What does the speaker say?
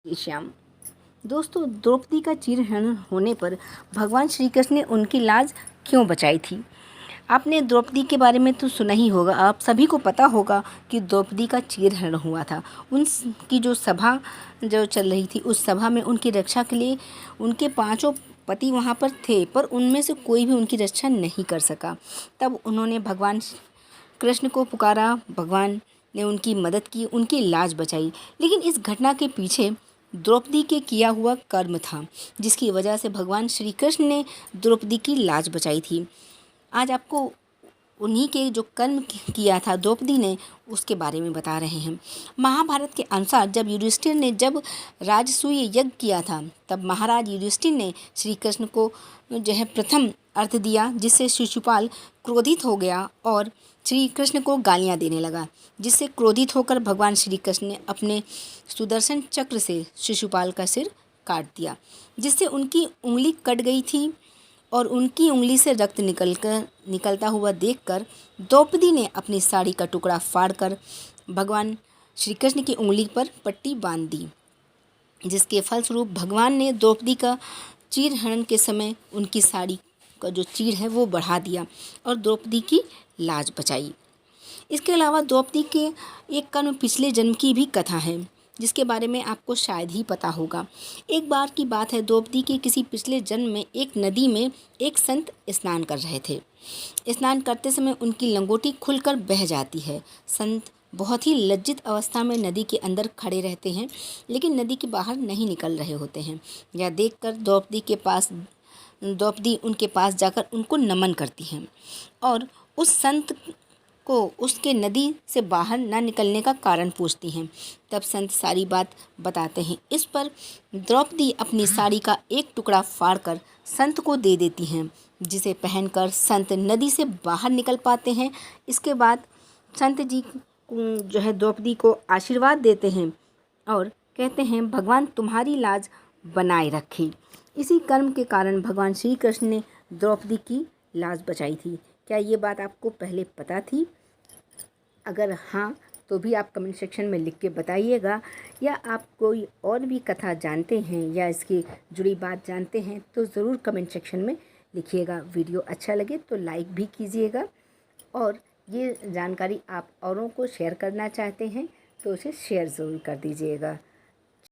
श्याम। दोस्तों, द्रौपदी का चीरहरण होने पर भगवान श्री कृष्ण ने उनकी लाज क्यों बचाई थी? आपने द्रौपदी के बारे में तो सुना ही होगा। आप सभी को पता होगा कि द्रौपदी का चीरहरण हुआ था। उनकी जो सभा जो चल रही थी, उस सभा में उनकी रक्षा के लिए उनके पांचों पति वहाँ पर थे, पर उनमें से कोई भी उनकी रक्षा नहीं कर सका। तब उन्होंने भगवान कृष्ण को पुकारा, भगवान ने उनकी मदद की, उनकी लाज बचाई। लेकिन इस घटना के पीछे द्रौपदी के किया हुआ कर्म था, जिसकी वजह से भगवान श्री कृष्ण ने द्रौपदी की लाज बचाई थी। आज आपको उन्हीं के जो कर्म किया था द्रौपदी ने, उसके बारे में बता रहे हैं। महाभारत के अनुसार जब युधिष्ठिर ने राजसूय यज्ञ किया था, तब महाराज युधिष्ठिर ने श्री कृष्ण को जो है प्रथम अर्थ दिया, जिससे शिशुपाल क्रोधित हो गया और श्री कृष्ण को गालियां देने लगा, जिससे क्रोधित होकर भगवान श्री कृष्ण ने अपने सुदर्शन चक्र से शिशुपाल का सिर काट दिया, जिससे उनकी उंगली कट गई थी और उनकी उंगली से रक्त निकलता हुआ देखकर द्रौपदी ने अपनी साड़ी का टुकड़ा फाड़कर भगवान श्री कृष्ण की उंगली पर पट्टी बांध दी, जिसके फलस्वरूप भगवान ने द्रौपदी का चीरहरण के समय उनकी साड़ी का जो चीर है वो बढ़ा दिया और द्रौपदी की लाज बचाई। इसके अलावा द्रौपदी के एक कर्म पिछले जन्म की भी कथा है, जिसके बारे में आपको शायद ही पता होगा। एक बार की बात है, द्रौपदी के किसी पिछले जन्म में एक नदी में एक संत स्नान कर रहे थे। स्नान करते समय उनकी लंगोटी खुलकर बह जाती है। संत बहुत ही लज्जित अवस्था में नदी के अंदर खड़े रहते हैं, लेकिन नदी के बाहर नहीं निकल रहे होते हैं। यह देखकर द्रौपदी उनके पास जाकर उनको नमन करती हैं और उस संत को उसके नदी से बाहर ना निकलने का कारण पूछती हैं। तब संत सारी बात बताते हैं। इस पर द्रौपदी अपनी साड़ी का एक टुकड़ा फाड़कर संत को दे देती हैं, जिसे पहनकर संत नदी से बाहर निकल पाते हैं। इसके बाद संत जी जो है द्रौपदी को आशीर्वाद देते हैं और कहते हैं, भगवान तुम्हारी लाज बनाए रखे। इसी कर्म के कारण भगवान श्री कृष्ण ने द्रौपदी की लाज बचाई थी। क्या ये बात आपको पहले पता थी? अगर हाँ, तो भी आप कमेंट सेक्शन में लिख के बताइएगा। या आप कोई और भी कथा जानते हैं या इसकी जुड़ी बात जानते हैं तो ज़रूर कमेंट सेक्शन में लिखिएगा। वीडियो अच्छा लगे तो लाइक भी कीजिएगा, और ये जानकारी आप औरों को शेयर करना चाहते हैं तो उसे शेयर ज़रूर कर दीजिएगा।